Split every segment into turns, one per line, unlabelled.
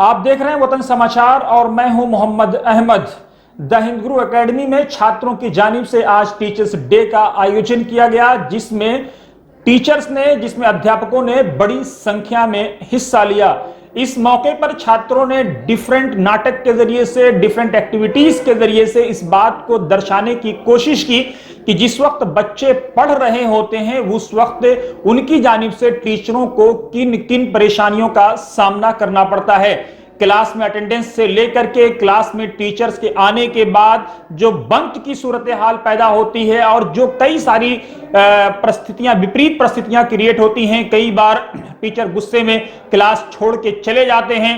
आप देख रहे हैं वतन समाचार और मैं हूं Mohammad Ahmad. The Hind Guru academy में छात्रों की जानिब से आज टीचर्स डे का आयोजन किया गया, जिसमें अध्यापकों ने बड़ी संख्या में हिस्सा लिया। इस मौके पर छात्रों ने डिफरेंट नाटक के जरिए से, डिफरेंट एक्टिविटीज के जरिए से इस बात को दर्शाने की कोशिश की कि जिस वक्त बच्चे पढ़ रहे होते हैं उस वक्त उनकी जानिब से टीचरों को किन किन परेशानियों का सामना करना पड़ता है। क्लास में अटेंडेंस से लेकर के क्लास में टीचर्स के आने के बाद जो बंक की सूरत हाल पैदा होती है और जो कई सारी परिस्थितियां, विपरीत परिस्थितियां क्रिएट होती हैं। कई बार टीचर गुस्से में क्लास छोड़ के चले जाते हैं,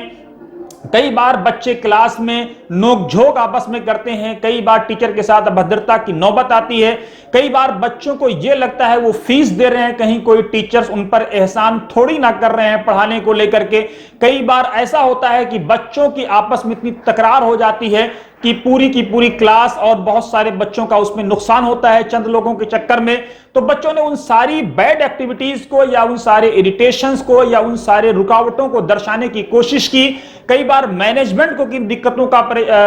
कई बार बच्चे क्लास में नोकझोंक आपस में करते हैं, कई बार टीचर के साथ अभद्रता की नौबत आती है, कई बार बच्चों को यह लगता है वो फीस दे रहे हैं, कहीं कोई टीचर्स उन पर एहसान थोड़ी ना कर रहे हैं पढ़ाने को लेकर के। कई बार ऐसा होता है कि बच्चों की आपस में इतनी तकरार हो जाती है कि पूरी की पूरी क्लास और बहुत सारे बच्चों का उसमें नुकसान होता है चंद लोगों के चक्कर में। तो बच्चों ने उन सारी बैड एक्टिविटीज को या उन सारे इरिटेशंस को या उन सारे रुकावटों को दर्शाने की कोशिश की। कई बार मैनेजमेंट को किन दिक्कतों का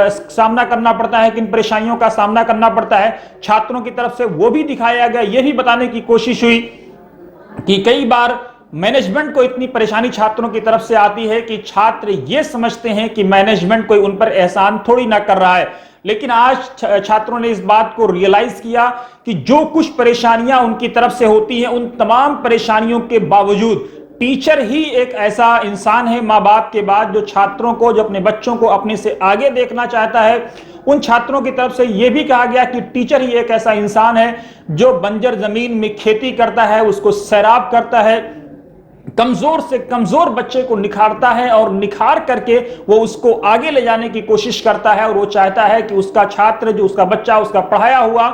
सामना करना पड़ता है, किन परेशानियों का सामना करना पड़ता है छात्रों की तरफ से, वो भी दिखाया गया। यह भी बताने की कोशिश हुई कि कई बार मैनेजमेंट को इतनी परेशानी छात्रों की तरफ से आती है कि छात्र ये समझते हैं कि मैनेजमेंट कोई उन पर एहसान थोड़ी ना कर रहा है। लेकिन आज छात्रों ने इस बात को रियलाइज किया कि जो कुछ परेशानियां उनकी तरफ से होती हैं, उन तमाम परेशानियों के बावजूद टीचर ही एक ऐसा इंसान है माँ बाप के बाद जो छात्रों को, जो अपने बच्चों को अपने से आगे देखना चाहता है। उन छात्रों की तरफ से यह भी कहा गया कि टीचर ही एक ऐसा इंसान है जो बंजर जमीन में खेती करता है, उसको सैराब करता है, कमजोर से कमजोर बच्चे को निखारता है और निखार करके वो उसको आगे ले जाने की कोशिश करता है। और वो चाहता है कि उसका छात्र, जो उसका बच्चा, उसका पढ़ाया हुआ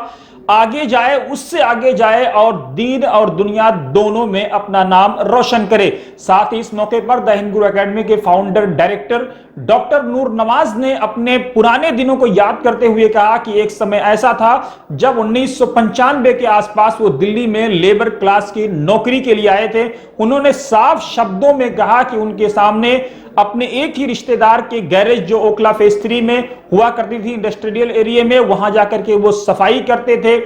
आगे जाए, उससे आगे जाए और दीन और दुनिया दोनों में अपना नाम रोशन करे। साथ ही इस मौके पर द हिंद गुरु एकेडमी के फाउंडर डायरेक्टर डॉक्टर नूर नवाज ने अपने पुराने दिनों को याद करते हुए कहा कि एक समय ऐसा था जब 1995 के आसपास वो दिल्ली में लेबर क्लास की नौकरी के लिए आए थे। उन्होंने साफ शब्दों में कहा कि उनके सामने अपने एक ही रिश्तेदार के गैरेज, जो ओखला फेज 3 में हुआ करती थी इंडस्ट्रियल एरिया में, वहां जाकर के वो सफाई करते थे,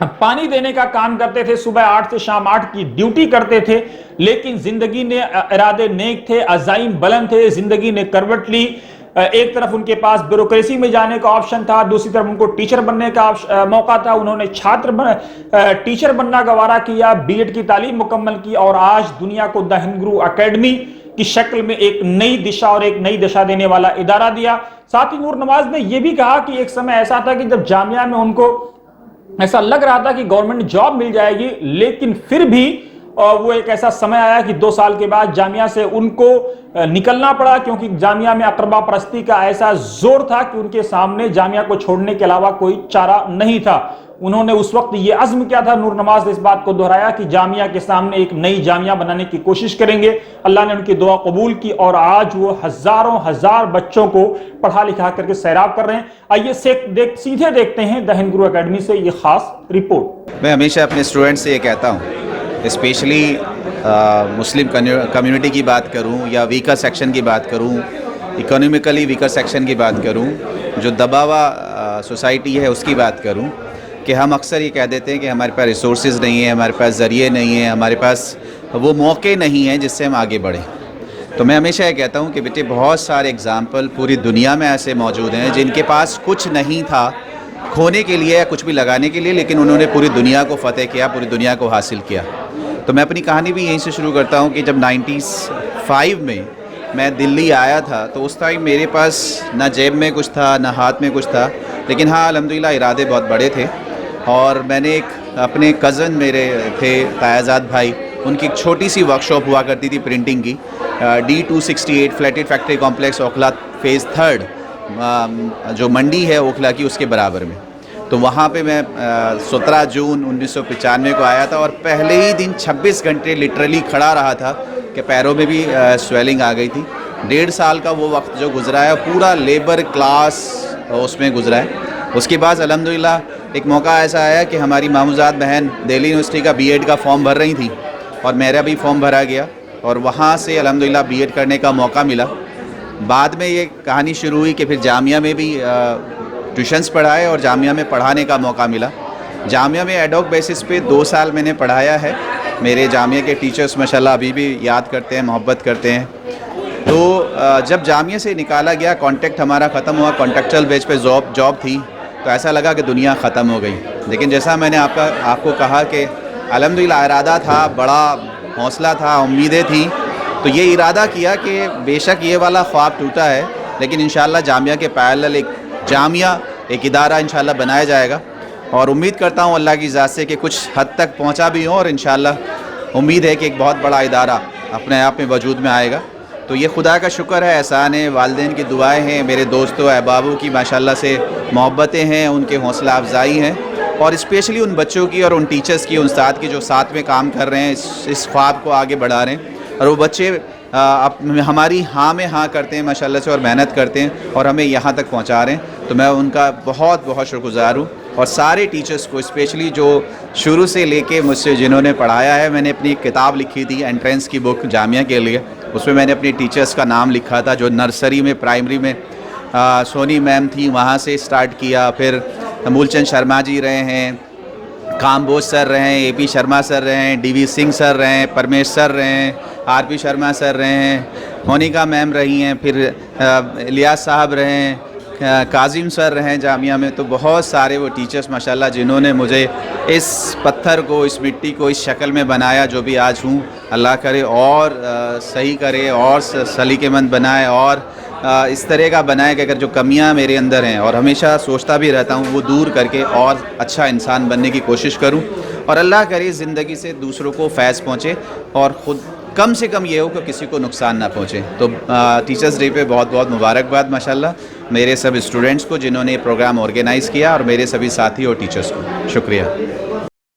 पानी देने का काम करते थे, सुबह 8 से शाम 8 की ड्यूटी करते थे। लेकिन जिंदगी ने इरादे नेक थे, अज़ाइम बुलंद थे, जिंदगी ने करवट ली। एक तरफ उनके पास ब्यूरोक्रेसी में जाने का ऑप्शन था, दूसरी तरफ उनको टीचर बनने का मौका था। उन्होंने टीचर बनना गवारा किया, बीएड की तालीम मुकम्मल की और आज दुनिया को द हिंद गुरु एकेडमी की शक्ल में एक नई दिशा और एक नई दिशा देने वाला इदारा दिया। साथ ही नूर नवाज ने यह भी कहा कि एक समय ऐसा था कि जब जामिया में उनको ऐसा लग रहा था कि गवर्नमेंट जॉब मिल जाएगी, लेकिन फिर भी वो एक ऐसा समय आया कि 2 साल के बाद जामिया से उनको निकलना पड़ा, क्योंकि जामिया में अकरबा परस्ती का ऐसा जोर था कि उनके सामने जामिया को छोड़ने के अलावा कोई चारा नहीं था। उन्होंने उस वक्त ये अज़्म किया था, नूर नवाज ने इस बात को दोहराया कि जामिया के सामने एक नई जामिया बनाने की कोशिश करेंगे। अल्लाह ने उनकी दुआ कबूल की और आज वो हजारों हजार बच्चों को पढ़ा लिखा करके सैराब कर रहे हैं। आइए सीधे देखते हैं द हिंद गुरु एकेडमी से ये खास रिपोर्ट।
मैं हमेशा अपने स्टूडेंट्स से ये कहता हूँ, स्पेशली मुस्लिम कम्युनिटी की बात करूँ या वीकर सेक्शन की बात करूँ, इकोनॉमिकली वीकर सेक्शन की बात करूँ, जो दबावा सोसाइटी है उसकी बात करूँ, कि हम अक्सर ये कह देते हैं कि हमारे पास रिसोर्सेज नहीं है, हमारे पास ज़रिए नहीं है, हमारे पास वो मौके नहीं हैं जिससे हम आगे बढ़ें। तो मैं हमेशा ये कहता हूँ कि बेटे बहुत सारे एग्ज़ाम्पल पूरी दुनिया में ऐसे मौजूद हैं जिनके पास कुछ नहीं था खोने के लिए या कुछ भी लगाने के लिए, लेकिन उन्होंने पूरी दुनिया को फ़तेह किया, पूरी दुनिया को हासिल किया। तो मैं अपनी कहानी भी यहीं से शुरू करता हूँ कि जब 95 में मैं दिल्ली आया था तो उस टाइम मेरे पास ना जेब में कुछ था ना हाथ में कुछ था, लेकिन हाँ अल्हम्दुलिल्लाह इरादे बहुत बड़े थे। और मैंने एक अपने कज़न मेरे थे तायाजाद भाई, उनकी एक छोटी सी वर्कशॉप हुआ करती थी प्रिंटिंग की, D268 flatted factory complex Okhla phase 3 जो मंडी है ओखला की, उसके बराबर में। तो वहाँ पे मैं 17 जून 1995 को आया था और पहले ही दिन 26 घंटे लिटरली खड़ा रहा था कि पैरों में भी स्वेलिंग आ गई थी। 1.5 साल का वो वक्त जो गुजरा है पूरा लेबर क्लास उसमें गुजरा है। उसके बाद अल्हम्दुलिल्लाह एक मौका ऐसा आया कि हमारी मामूजाद बहन दिल्ली यूनिवर्सिटी का बीएड का फॉर्म भर रही थी और मेरा भी फॉर्म भरा गया और वहाँ से अल्हम्दुलिल्लाह बीएड करने का मौका मिला। बाद में ये कहानी शुरू हुई कि फिर जामिया में भी ट्यूशन्स पढ़ाए और जामिया में पढ़ाने का मौका मिला। जामिया में एडॉक बेसिस पे 2 साल मैंने पढ़ाया है। मेरे जामिया के टीचर्स माशाल्लाह अभी भी याद करते हैं, मोहब्बत करते हैं। तो जब जामिया से निकाला गया, कॉन्ट्रैक्ट हमारा ख़त्म हुआ, कॉन्ट्रैक्चुअल बेस पे जॉब थी, तो ऐसा लगा कि दुनिया ख़त्म हो गई। लेकिन जैसा मैंने आपको कहा कि अल्हम्दुलिल्लाह इरादा था, बड़ा हौसला था, उम्मीदें थी, तो ये इरादा किया कि बेशक ये वाला ख्वाब टूटा है, लेकिन इंशाल्लाह जामिया के पैरेलल एक इदारा इंशाल्लाह बनाया जाएगा। और उम्मीद करता हूँ अल्लाह की ज़ात से कि कुछ हद तक पहुँचा भी हो, और इंशाल्लाह उम्मीद है कि एक बहुत बड़ा इदारा अपने आप में वजूद में आएगा। तो ये खुदा का शुक्र है, एहसान है, वालिदैन की दुआएं हैं, मेरे दोस्तों अहबाबों की माशाल्लाह से मोहब्बतें हैं, उनके हौसला अफजाई हैं, और स्पेशली उन बच्चों की और उन टीचर्स की, उन उस्ताद की जो साथ में काम कर रहे हैं, इस ख्वाब को आगे बढ़ा रहे हैं। और वो बच्चे हमारी हाँ में हाँ करते हैं माशाल्लाह से, और मेहनत करते हैं और हमें यहाँ तक पहुँचा रहे हैं। तो मैं उनका बहुत बहुत शुक्रगुज़ार हूँ, और सारे टीचर्स को, स्पेशली जो शुरू से लेके मुझसे जिन्होंने पढ़ाया है। मैंने अपनी एक किताब लिखी थी, एंट्रेंस की बुक जामिया के लिए, उसमें मैंने अपनी टीचर्स का नाम लिखा था। जो नर्सरी में, प्राइमरी में सोनी मैम थी, वहाँ से स्टार्ट किया। फिर मूलचंद शर्मा जी रहे हैं, काम्बोज सर रहे हैं, AP शर्मा सर रहे हैं, DV सिंह सर रहे हैं, परमेश सर रहे हैं, RP शर्मा सर रहे हैं, मोनिका मैम रही हैं, फिर इलियास साहब रहे हैं, काजिम सर रहे हैं जामिया में। तो बहुत सारे वो टीचर्स माशाल्लाह जिन्होंने मुझे इस पत्थर को, इस मिट्टी को इस शक्ल में बनाया जो भी आज हूँ। अल्लाह करे और सही करे और सलीकेमंद बनाए, और इस तरह का बनाए कि अगर जो कमियां मेरे अंदर हैं, और हमेशा सोचता भी रहता हूं, वो दूर करके और अच्छा इंसान बनने की कोशिश करूं। और अल्लाह करे ज़िंदगी से दूसरों को फैज़ पहुँचे, और ख़ुद कम से कम ये हो कि किसी को नुकसान ना पहुँचे। तो टीचर्स डे पे बहुत बहुत मुबारकबाद माशाल्लाह मेरे सब स्टूडेंट्स को जिन्होंने ये प्रोग्राम ऑर्गेनाइज़ किया, और मेरे सभी साथी और टीचर्स को शुक्रिया।